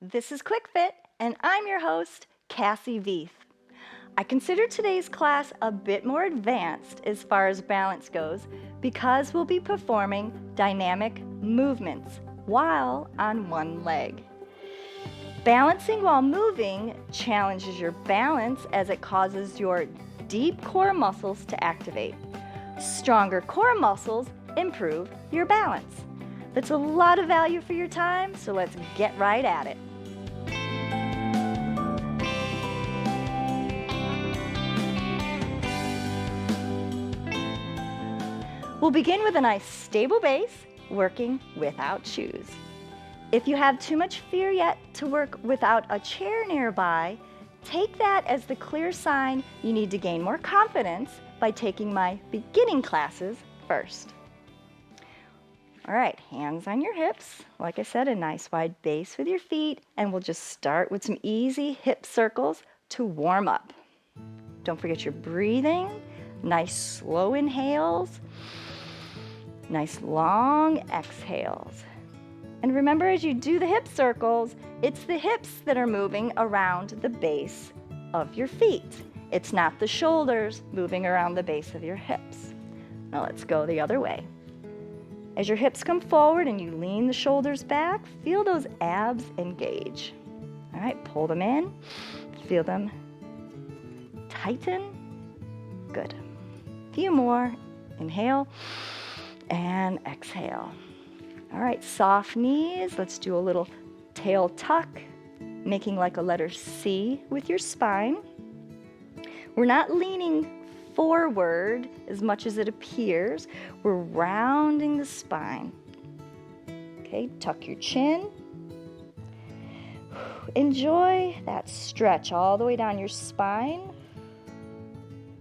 This is QuickFit, and I'm your host, Cassie Veith. I consider today's class a bit more advanced as far as balance goes because we'll be performing dynamic movements while on one leg. Balancing while moving challenges your balance as it causes your deep core muscles to activate. Stronger core muscles improve your balance. That's a lot of value for your time, so let's get right at it. We'll begin with a nice stable base, working without shoes. If you have too much fear yet to work without a chair nearby, take that as the clear sign you need to gain more confidence by taking my beginning classes first. All right, hands on your hips. Like I said, a nice wide base with your feet, and we'll just start with some easy hip circles to warm up. Don't forget your breathing, nice slow inhales, nice long exhales. And remember, as you do the hip circles, it's the hips that are moving around the base of your feet. It's not the shoulders moving around the base of your hips. Now let's go the other way. As your hips come forward and you lean the shoulders back, feel those abs engage. All right, pull them in, feel them tighten. Good. A few more. Inhale and exhale. All right, soft knees. Let's do a little tail tuck, making like a letter C with your spine. We're not leaning forward as much as it appears. We're rounding the spine. Okay, tuck your chin. Enjoy that stretch all the way down your spine.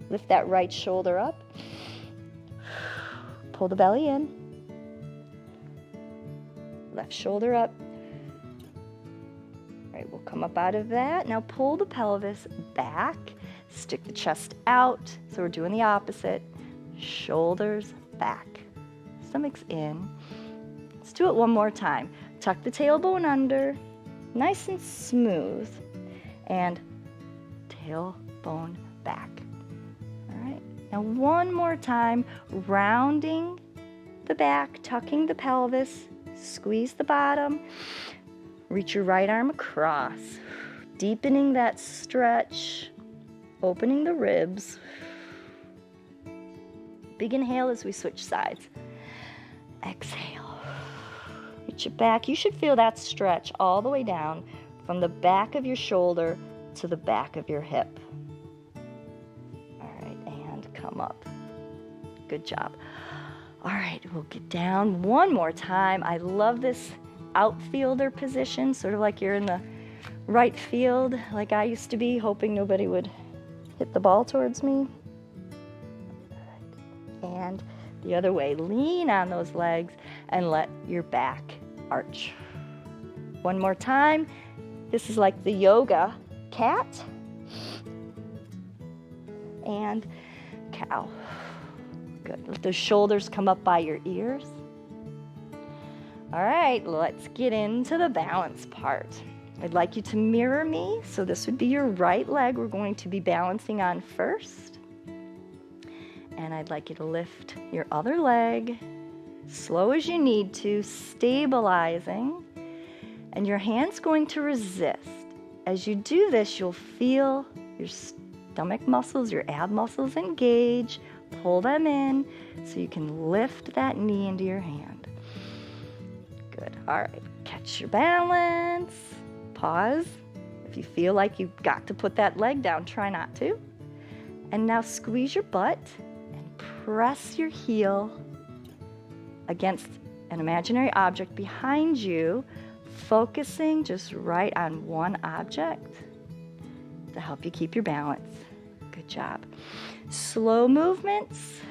Lift that right shoulder up. Pull the belly in. Left shoulder up. All right, we'll come up out of that. Now pull the pelvis back. Stick the chest out. So we're doing the opposite. Shoulders back. Stomach's in. Let's do it one more time. Tuck the tailbone under. Nice and smooth. And tailbone back. All right. Now one more time. Rounding the back, tucking the pelvis. Squeeze the bottom, reach your right arm across, deepening that stretch, opening the ribs. Big inhale as we switch sides. Exhale. Reach it back. You should feel that stretch all the way down from the back of your shoulder to the back of your hip. All right, and come up. Good job. All right, we'll get down one more time. I love this outfielder position, sort of like you're in the right field, like I used to be, hoping nobody would hit the ball towards me. And the other way, lean on those legs and let your back arch. One more time. This is like the yoga cat and cow. Good. Let those shoulders come up by your ears. All right, let's get into the balance part. I'd like you to mirror me. So this would be your right leg we're going to be balancing on first. And I'd like you to lift your other leg, slow as you need to, stabilizing. And your hand's going to resist. As you do this, you'll feel your stomach muscles, your ab muscles engage. Pull them in so you can lift that knee into your hand. Good. All right. Catch your balance. Pause. If you feel like you've got to put that leg down, try not to. And now squeeze your butt and press your heel against an imaginary object behind you, focusing just right on one object to help you keep your balance. Good job. Slow movements.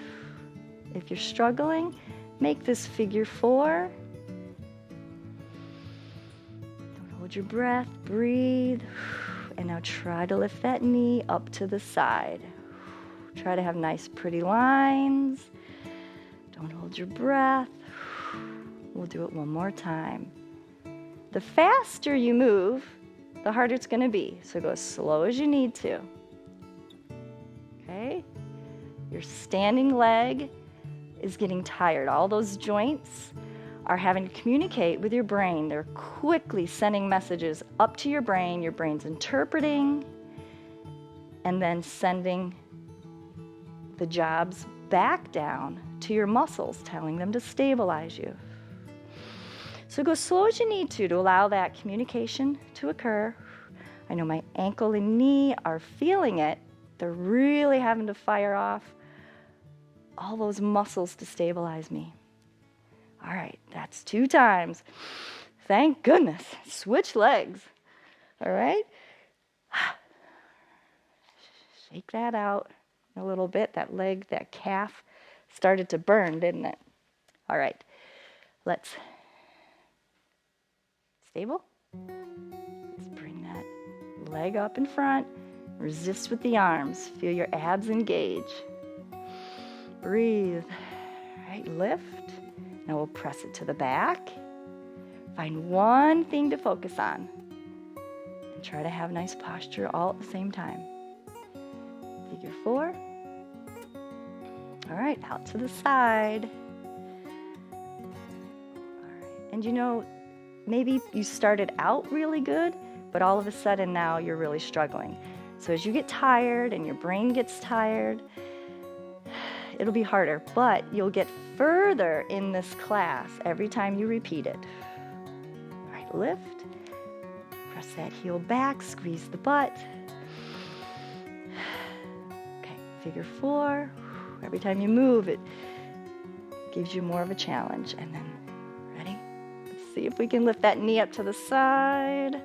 If you're struggling, make this figure 4. Don't hold your breath. Breathe. And now try to lift that knee up to the side. Try to have nice, pretty lines. Don't hold your breath. We'll do it one more time. The faster you move, the harder it's going to be. So go as slow as you need to. Okay? Your standing leg is getting tired. All those joints are having to communicate with your brain. They're quickly sending messages up to your brain. Your brain's interpreting and then sending the jobs back down to your muscles, telling them to stabilize you. So go slow as you need to allow that communication to occur. I know my ankle and knee are feeling it. They're really having to fire off all those muscles to stabilize me. All right, that's 2 times. Thank goodness. Switch legs. All right? Shake that out a little bit. That leg, that calf started to burn, didn't it? All right, let's stable. Let's bring that leg up in front. Resist with the arms. Feel your abs engage. Breathe. All right, lift. Now we'll press it to the back. Find one thing to focus on. And try to have nice posture all at the same time. Figure 4. All right, out to the side. All right, and you know, maybe you started out really good, but all of a sudden now you're really struggling. So as you get tired and your brain gets tired, it'll be harder, but you'll get further in this class every time you repeat it. All right, lift. Press that heel back, squeeze the butt. Okay, figure 4. Every time you move, it gives you more of a challenge. And then, ready? Let's see if we can lift that knee up to the side.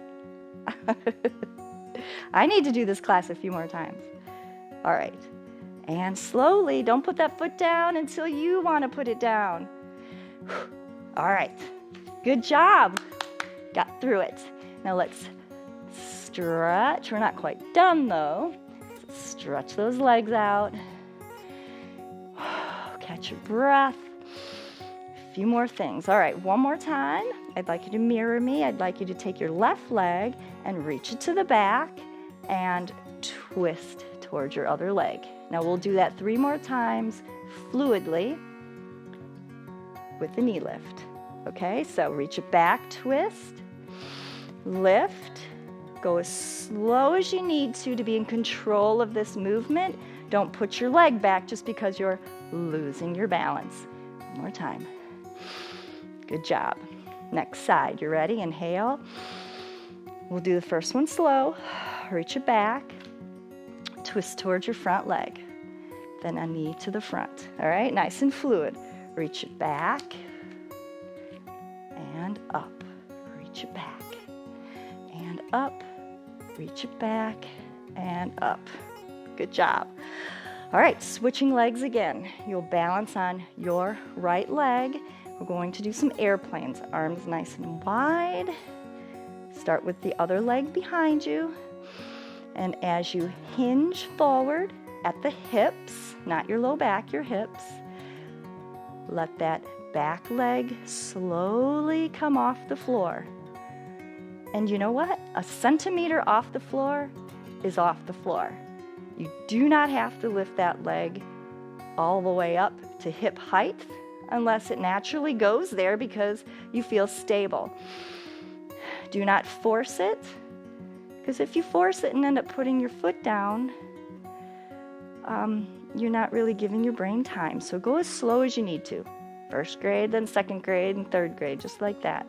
I need to do this class a few more times. All right. And slowly, don't put that foot down until you want to put it down. All right. Good job. Got through it. Now let's stretch. We're not quite done though. So stretch those legs out. Catch your breath. A few more things. All right, one more time. I'd like you to mirror me. I'd like you to take your left leg and reach it to the back and twist towards your other leg. Now we'll do that 3 more times fluidly with the knee lift. Okay, so reach it back, twist, lift, go as slow as you need to be in control of this movement. Don't put your leg back just because you're losing your balance. One more time. Good job. Next side, you ready? Inhale. We'll do the first one slow. Reach it back. Twist towards your front leg. Then a knee to the front. All right, nice and fluid. Reach it back and up. Reach it back and up. Reach it back and up. Good job. All right, switching legs again. You'll balance on your right leg. We're going to do some airplanes. Arms nice and wide. Start with the other leg behind you. And as you hinge forward at the hips, not your low back, your hips, let that back leg slowly come off the floor. And you know what? 1 centimeter off the floor is off the floor. You do not have to lift that leg all the way up to hip height unless it naturally goes there because you feel stable. Do not force it, because if you force it and end up putting your foot down, you're not really giving your brain time. So go as slow as you need to. 1st grade, then 2nd grade, and 3rd grade, just like that.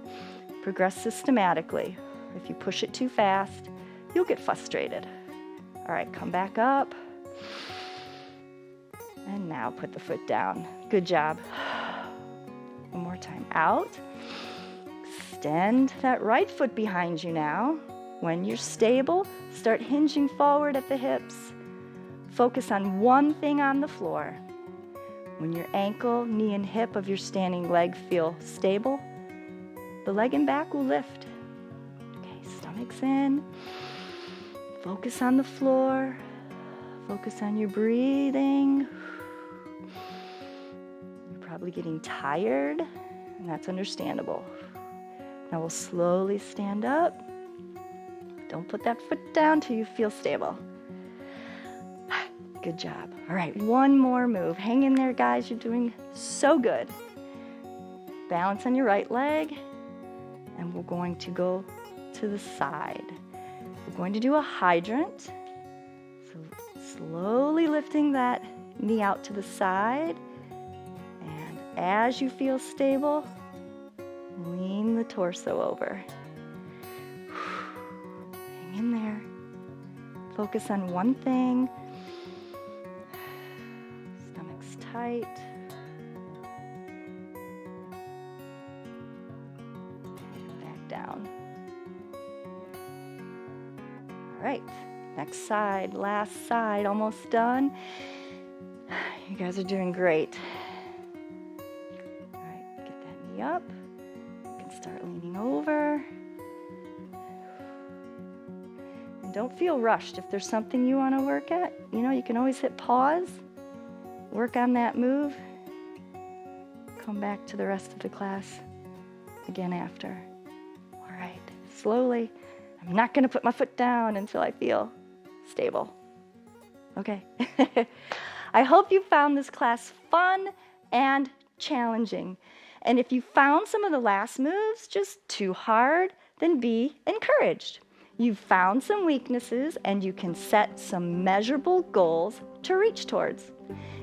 Progress systematically. If you push it too fast, you'll get frustrated. All right, come back up. And now put the foot down. Good job. One more time. Out. Extend that right foot behind you now. When you're stable, start hinging forward at the hips. Focus on one thing on the floor. When your ankle, knee, and hip of your standing leg feel stable, the leg and back will lift. Okay, stomach's in. Focus on the floor. Focus on your breathing. You're probably getting tired, and that's understandable. Now we'll slowly stand up. Don't put that foot down till you feel stable. Good job. All right, one more move. Hang in there, guys. You're doing so good. Balance on your right leg, and we're going to go to the side. We're going to do a hydrant. So slowly lifting that knee out to the side. And as you feel stable, lean the torso over. Hang in there. Focus on one thing. Stomach's tight. And back down. All right, next side, last side, almost done. You guys are doing great. All right, get that knee up. You can start leaning over. And don't feel rushed. If there's something you want to work at, you can always hit pause, work on that move, come back to the rest of the class again after. All right, slowly. I'm not going to put my foot down until I feel stable. Okay. I hope you found this class fun and challenging. And if you found some of the last moves just too hard, then be encouraged. You've found some weaknesses and you can set some measurable goals to reach towards.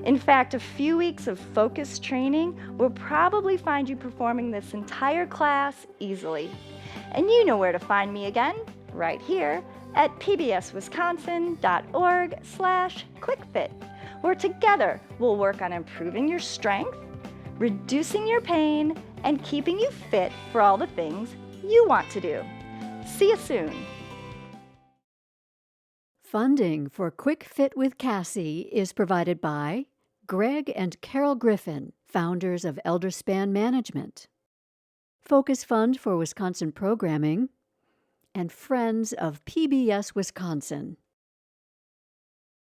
In fact, a few weeks of focused training will probably find you performing this entire class easily. And you know where to find me again, right here at pbswisconsin.org/quickfit, where together we'll work on improving your strength, reducing your pain, and keeping you fit for all the things you want to do. See you soon. Funding for Quick Fit with Cassie is provided by Greg and Carol Griffin, founders of Elderspan Management, Focus Fund for Wisconsin Programming, and Friends of PBS Wisconsin.